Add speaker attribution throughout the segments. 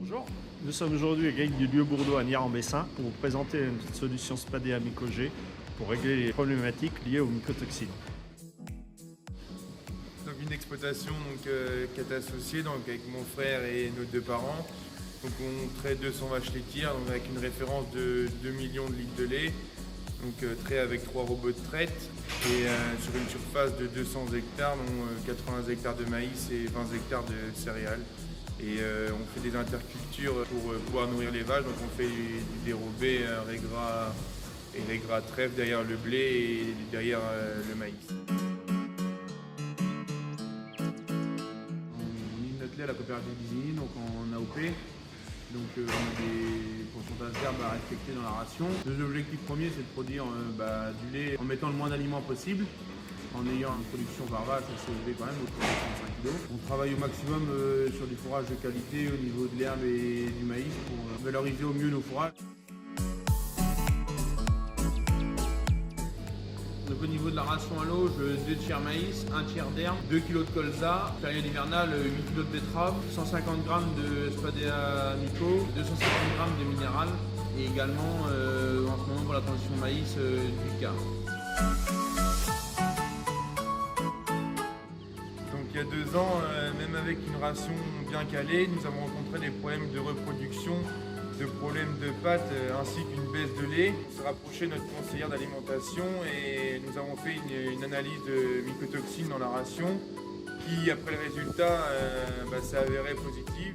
Speaker 1: Bonjour, nous sommes aujourd'hui à Gaïc du Lieu-Bourdeau à Nières-en-Bessin pour vous présenter une solution Spadea Myco-G pour régler les problématiques liées aux mycotoxines.
Speaker 2: Donc une exploitation qui est associée avec mon frère et nos deux parents. Donc on traite 200 vaches laitières avec une référence de 2 millions de litres de lait. Donc trait avec 3 robots de traite et sur une surface de 200 hectares, dont 80 hectares de maïs et 20 hectares de céréales. Et on fait des intercultures pour pouvoir nourrir les vaches. Donc on fait du dérobé, régras et régras trèfle derrière le blé et derrière le maïs.
Speaker 3: On mine notre lait à la coopérative d'Isigny, donc en AOP. Donc on a des pourcentages d'herbes à respecter dans la ration. Le objectif premier, c'est de produire du lait en mettant le moins d'aliments possible, en ayant une production par vache assez élevée quand même, autour de 35 kg. On travaille au maximum sur du fourrage de qualité au niveau de l'herbe et du maïs pour valoriser au mieux nos fourrages. Donc au niveau de la ration à l'eau, 2 tiers maïs, 1 tiers d'herbe, 2 kg de colza, période hivernale 8 kg de betterave, 150 g de Spadea Myco, 250 g de minéral et également en ce moment pour la transition maïs du quart.
Speaker 2: Donc il y a 2 ans, même avec une ration bien calée, nous avons rencontré des problèmes de reproduction, de problèmes de pâte ainsi qu'une baisse de lait. On s'est rapproché de notre conseillère d'alimentation et nous avons fait une analyse de mycotoxines dans la ration qui, après le résultat, s'est avérée positive.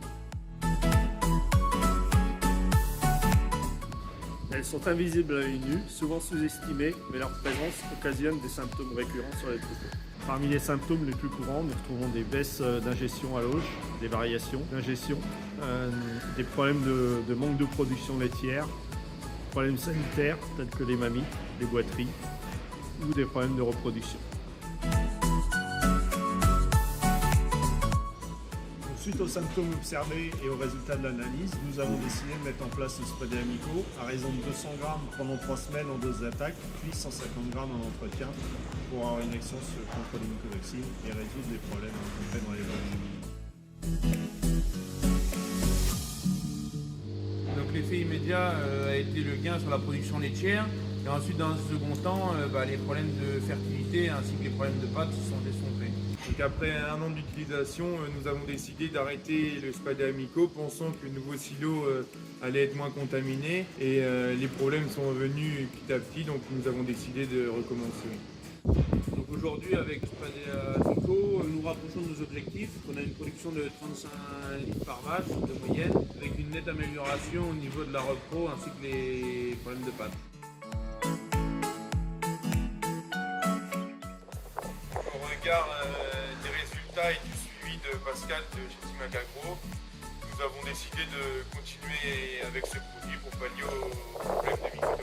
Speaker 1: Elles sont invisibles à l'œil nu, souvent sous-estimées, mais leur présence occasionne des symptômes récurrents sur les troupeaux. Parmi les symptômes les plus courants, nous retrouvons des baisses d'ingestion à l'auge, des variations d'ingestion, des problèmes de manque de production laitière, problèmes sanitaires tels que les mammites, les boiteries ou des problèmes de reproduction. Suite aux symptômes observés et aux résultats de l'analyse, nous avons décidé de mettre en place le Spadea Myco à raison de 200 g pendant 3 semaines en dose d'attaque, puis 150 g en entretien pour avoir une action contre les mycotoxines et résoudre les problèmes rencontrés dans les vaches.
Speaker 3: Donc l'effet immédiat a été le gain sur la production laitière et ensuite dans un second temps les problèmes de fertilité ainsi que les problèmes de pâte se sont estomperés.
Speaker 2: Donc après 1 an d'utilisation, nous avons décidé d'arrêter le Spadea Myco, pensant que le nouveau silo allait être moins contaminé et les problèmes sont venus petit à petit, donc nous avons décidé de recommencer.
Speaker 3: Donc aujourd'hui avec Spadea Myco, nous rapprochons de nos objectifs. On a une production de 35 litres par vache de moyenne, avec une nette amélioration au niveau de la repro ainsi que les problèmes de pâte.
Speaker 2: Au regard des résultats et du suivi de Pascal de chez Timac Agro, nous avons décidé de continuer avec ce produit pour pallier aux problèmes de mycotoxines.